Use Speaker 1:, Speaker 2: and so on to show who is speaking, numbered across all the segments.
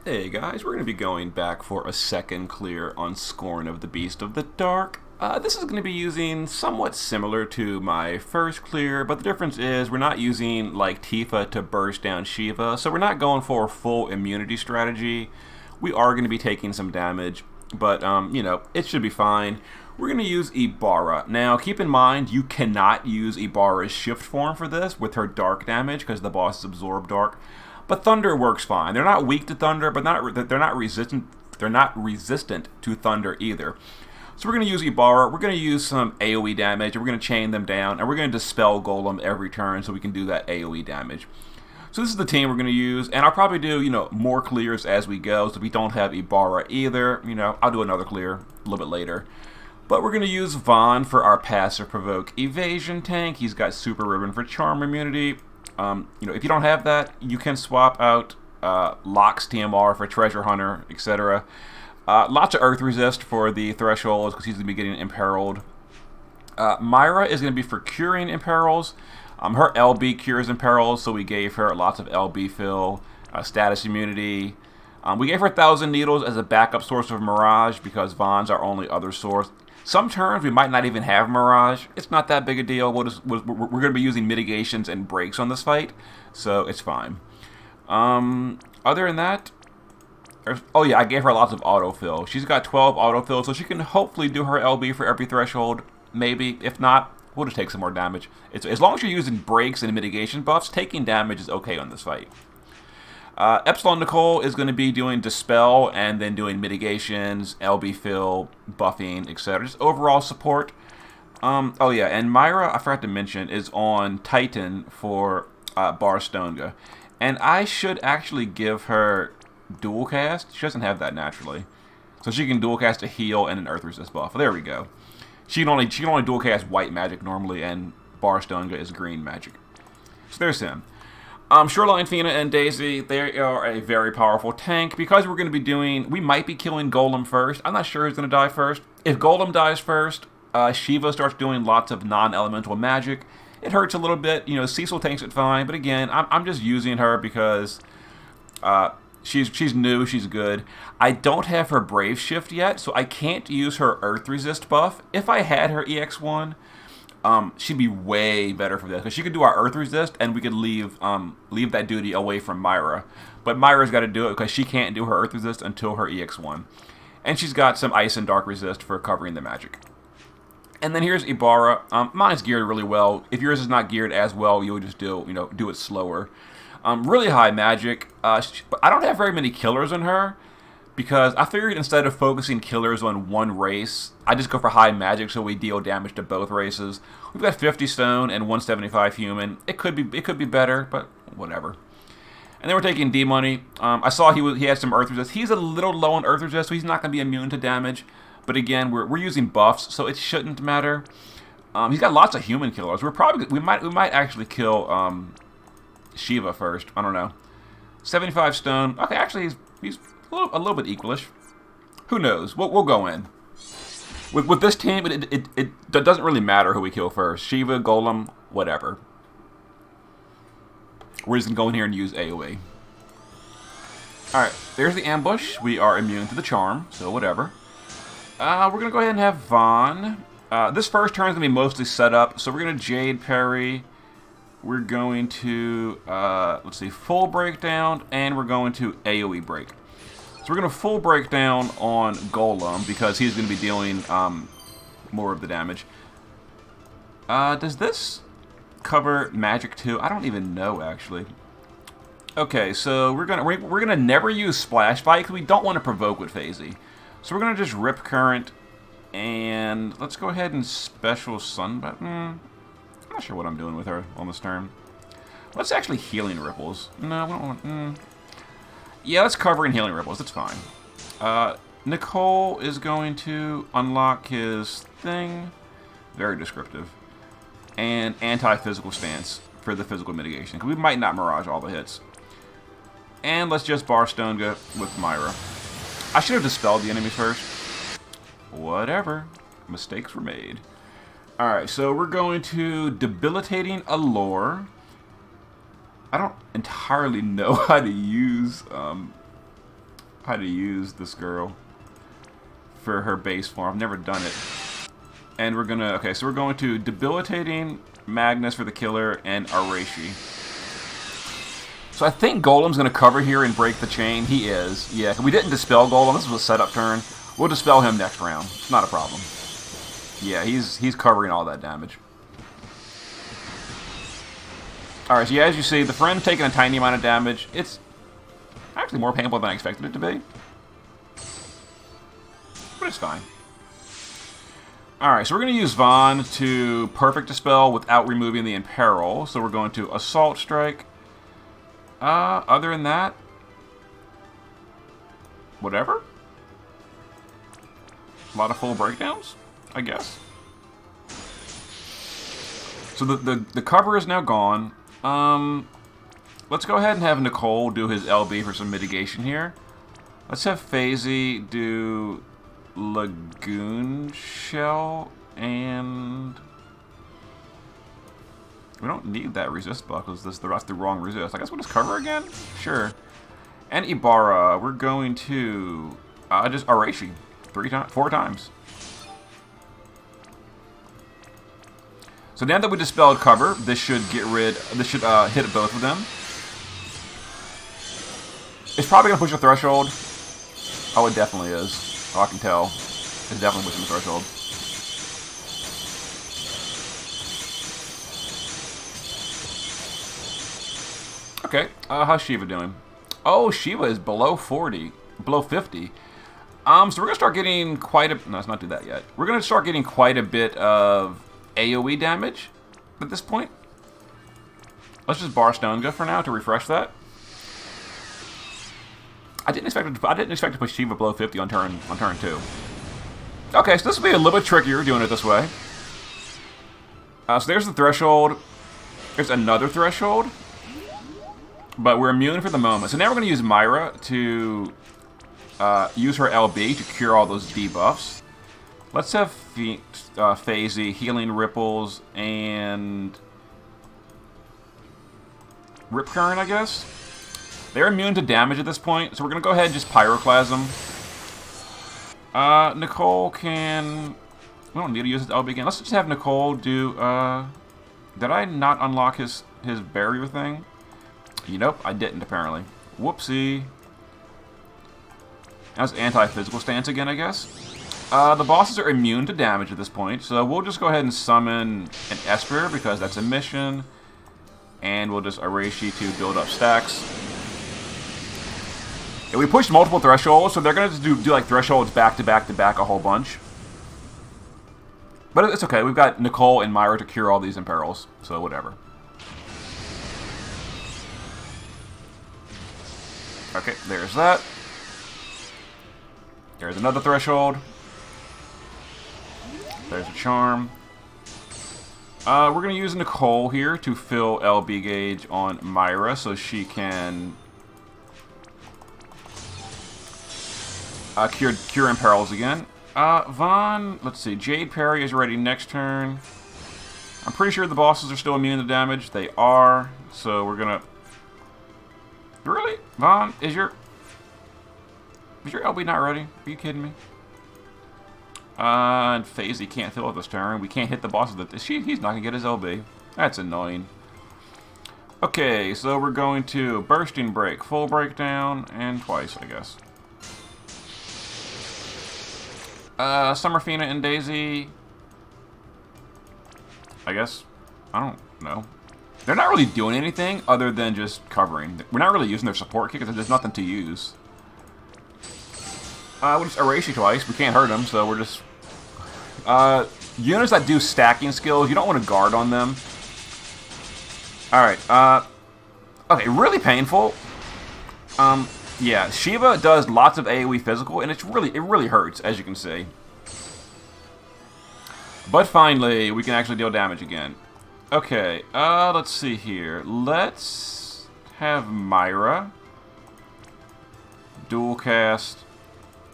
Speaker 1: Hey guys, we're going to be going back for a second clear on Scorn of the Beast of the Dark. This is going to be using somewhat similar to my first clear, but the difference is we're not using like Tifa to burst down Shiva, so we're not going for a full immunity strategy. We are going to be taking some damage, but you know, it should be fine. We're going to use Ibara. Now, keep in mind, you cannot use Ibara's shift form for this with her dark damage because the boss is absorbed dark. But Thunder works fine. They're not weak to Thunder, but they're not resistant. They're not resistant to Thunder either. So we're going to use Ibara. We're going to use some AoE damage, and we're going to chain them down, and we're going to dispel Golem every turn so we can do that AoE damage. So this is the team we're going to use, and I'll probably do, you know, more clears as we go. So we don't have Ibara either. You know, I'll do another clear a little bit later. But we're going to use Vaughn for our passive provoke evasion tank. He's got Super Ribbon for charm immunity. You know, if you don't have that, you can swap out Locke's TMR for Treasure Hunter, etc. Lots of Earth Resist for the Thresholds because he's going to be getting Imperiled. Myra is going to be for curing Imperils. Her LB cures Imperils, so we gave her lots of LB fill, status immunity. We gave her 1,000 Needles as a backup source of Mirage because Vaughn's our only other source. Some turns we might not even have Mirage. It's not that big a deal. We're going to be using mitigations and breaks on this fight, so it's fine. Other than that, oh yeah, I gave her lots of autofill. She's got 12 autofill, so she can hopefully do her LB for every threshold. Maybe. If not, we'll just take some more damage. As long as you're using breaks and mitigation buffs, taking damage is okay on this fight. Epsilon Nicole is going to be doing Dispel and then doing mitigations, LB fill, buffing, etc. Just overall support. Oh yeah, and Myra, I forgot to mention, is on Titan for Barstonga. And I should actually give her dual cast. She doesn't have that naturally. So she can dual cast a heal and an Earth Resist buff. There we go. She can only dual cast white magic normally, and Barstonga is green magic. So there's him. Shoreline Fina and Daisy, they are a very powerful tank. Because we're going to be doing, we might be killing Golem first. I'm not sure who's going to die first. If Golem dies first, Shiva starts doing lots of non-elemental magic. It hurts a little bit. You know, Cecil tanks it fine. But again, I'm just using her because she's new, she's good. I don't have her Brave Shift yet, so I can't use her Earth Resist buff. If I had her EX1... she'd be way better for this because she could do our Earth Resist, and we could leave that duty away from Myra. But Myra's got to do it because she can't do her Earth Resist until her EX1, and she's got some Ice and Dark Resist for covering the magic. And then here's Ibara. Mine's geared really well. If yours is not geared as well, you'll just do it slower. Really high magic. But I don't have very many killers on her. Because I figured instead of focusing killers on one race, I just go for high magic so we deal damage to both races. We've got 50 stone and 175 human. It could be better, but whatever. And then we're taking D-Money. I saw he had some Earth Resist. He's a little low on Earth Resist, so he's not going to be immune to damage. But again, we're using buffs, so it shouldn't matter. He's got lots of human killers. We might actually kill Shiva first. I don't know. 75 stone. Okay, actually he's a little bit equalish. Who knows? We'll go in. With this team, it doesn't really matter who we kill first. Shiva, Golem, whatever. We're just going to go in here and use AoE. Alright, there's the ambush. We are immune to the charm, so whatever. We're going to go ahead and have Vaughn. This first turn is going to be mostly set up, so we're going to Jade Parry. We're going to, let's see, full breakdown, and we're going to AoE break. So we're going to full breakdown on Golem because he's going to be dealing more of the damage. Does this cover magic too? I don't even know actually. Okay, so we're gonna never use Splash Fight because we don't want to provoke with Phasey. So we're gonna just Rip Current, and let's go ahead and Special Sun Button. I'm not sure what I'm doing with her on this turn. Let's actually Healing Ripples. No, we don't want. Yeah, let's cover in Healing Ripples. That's fine. Nicole is going to unlock his thing. Very descriptive. And anti-physical stance for the physical mitigation. Because we might not Mirage all the hits. And let's just Barstonga with Myra. I should have dispelled the enemy first. Whatever. Mistakes were made. Alright, so we're going to Debilitating Allure. I don't entirely know how to use how to use this girl for her base form. I've never done it. And we're gonna, okay, so we're going to Debilitating Magnus for the killer and Arashi. So I think Golem's gonna cover here and break the chain. He is, yeah. We didn't dispel Golem. This was a setup turn. We'll dispel him next round. It's not a problem. Yeah, he's covering all that damage. Alright, so yeah, as you see, the friend's taking a tiny amount of damage. It's actually more painful than I expected it to be. But it's fine. Alright, so we're going to use Vaughn to Perfect Dispel without removing the Imperil. So we're going to Assault Strike. Other than that, whatever. A lot of full breakdowns, I guess. So the cover is now gone. Let's go ahead and have Nicole do his LB for some mitigation here. Let's have Phasey do Lagoon Shell, and we don't need that resist buff because that's the wrong resist. I guess we'll just cover again? Sure. And Ibara, we're going to just Arashi 4 times. So now that we dispelled cover, this should hit both of them. It's probably gonna push the threshold. Oh, it definitely is. Oh, I can tell. It's definitely pushing the threshold. Okay, how's Shiva doing? Oh, Shiva is below 40, below 50. So we're gonna start getting quite a. No, let's not do that yet. We're gonna start getting quite a bit of AOE damage at this point. Let's just bar Stonega for now to refresh that. I didn't expect to push Shiva below 50 on turn 2. Okay, so this will be a little bit trickier doing it this way. So there's the threshold. There's another threshold, but we're immune for the moment. So now we're going to use Myra to use her LB to cure all those debuffs. Let's have Phasey, Healing Ripples, and Rip Current, I guess. They're immune to damage at this point, so we're going to go ahead and just Pyroclasm. Nicole can... We don't need to use his LB again. Let's just have Nicole do... Did I not unlock his barrier thing? Nope, I didn't, apparently. Whoopsie. That's anti-physical stance again, I guess. The bosses are immune to damage at this point, so we'll just go ahead and summon an Esper, because that's a mission. And we'll just Arashi to build up stacks. And we pushed multiple thresholds, so they're going to do like thresholds back to back to back a whole bunch. But it's okay, we've got Nicole and Myra to cure all these imperils, so whatever. Okay, there's that. There's another threshold. There's a charm. We're going to use Nicole here to fill LB gauge on Myra so she can cure imperils again. Vaughn, let's see. Jade Parry is ready next turn. I'm pretty sure the bosses are still immune to damage. They are. So we're going to... Really? Vaughn, is your LB not ready? Are you kidding me? And Phasey can't fill up this turn. We can't hit the bosses. He's not going to get his LB. That's annoying. Okay, so we're going to Bursting Break, Full Breakdown, and twice, I guess. Summerfina and Daisy. I guess. I don't know. They're not really doing anything other than just covering. We're not really using their support kick because there's nothing to use. We'll just Arashi twice. We can't hurt them, so we're just... units that do stacking skills, you don't want to guard on them. Alright, okay, really painful. Yeah, Shiva does lots of AoE physical, and it really hurts, as you can see. But finally, we can actually deal damage again. Okay, let's see here. Let's have Myra dual cast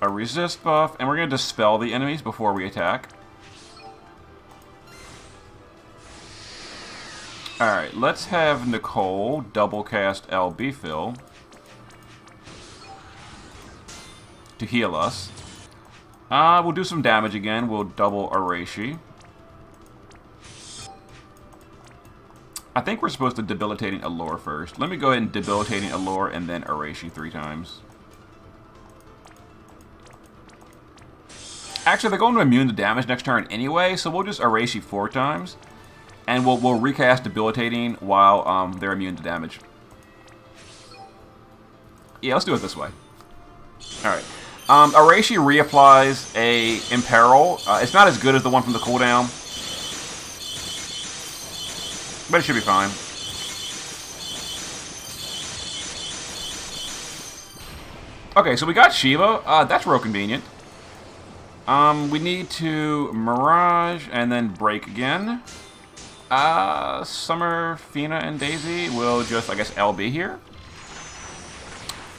Speaker 1: a resist buff, and we're going to dispel the enemies before we attack. Alright, let's have Nicole double cast LB fill. to heal us. We'll do some damage again. We'll double Arashi. I think we're supposed to Debilitating Allure first. Let me go ahead and Debilitating Allure and then Arashi 3 times. Actually, they're going to immune to damage next turn anyway, so we'll just Arashi 4 times. And we'll recast Debilitating while they're immune to damage. Yeah, let's do it this way. Alright. Arashi reapplies a Imperil. It's not as good as the one from the cooldown. But it should be fine. Okay, so we got Shiva. That's real convenient. We need to Mirage and then break again. Summer, Fina, and Daisy will just, I guess, LB here.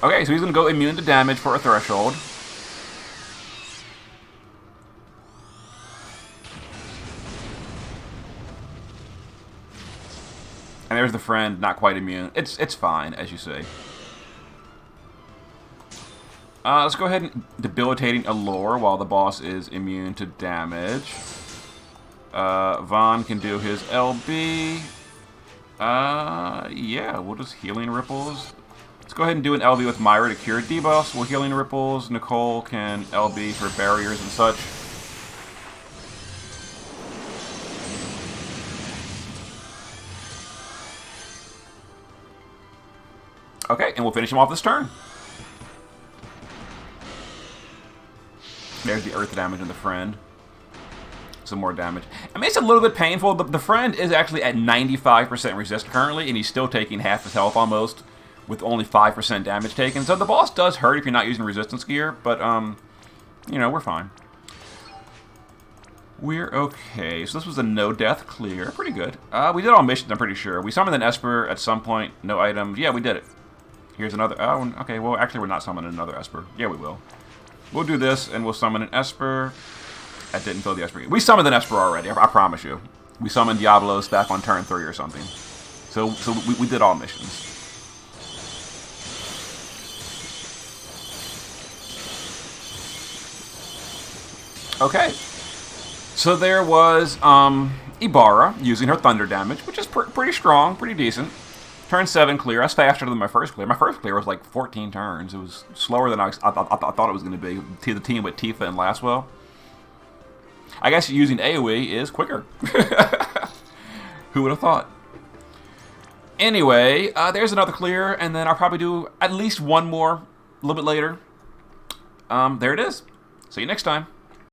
Speaker 1: Okay, so he's going to go immune to damage for a threshold. And there's the friend, not quite immune. It's fine, as you say. Let's go ahead and Debilitating Allure while the boss is immune to damage. Vaughn can do his LB. Yeah, we'll just Healing Ripples. Let's go ahead and do an LB with Myra to cure debuffs. We'll Healing Ripples. Nicole can LB for barriers and such. Okay, and we'll finish him off this turn. There's the earth damage on the friend. Some more damage. I mean, it's a little bit painful. The friend is actually at 95% resist currently, and he's still taking half his health almost, with only 5% damage taken. So the boss does hurt if you're not using resistance gear, but, you know, we're fine. We're okay. So this was a no-death clear. Pretty good. We did all missions, I'm pretty sure. We summoned an Esper at some point. No items. Yeah, we did it. Here's another... Oh, okay. Well, actually, we're not summoning another Esper. Yeah, we will. We'll do this, and we'll summon an Esper. I didn't fill the Esper. We summoned an Esper already, I promise you. We summoned Diablo's back on turn 3 or something. So we did all missions. Okay. So there was Ibara using her thunder damage, which is pretty strong, pretty decent. Turn 7 clear. That's faster than my first clear. My first clear was like 14 turns. It was slower than I thought it was going to be. The team with Tifa and Laswell. I guess using AoE is quicker. Who would have thought? Anyway, there's another clear, and then I'll probably do at least one more a little bit later. There it is. See you next time.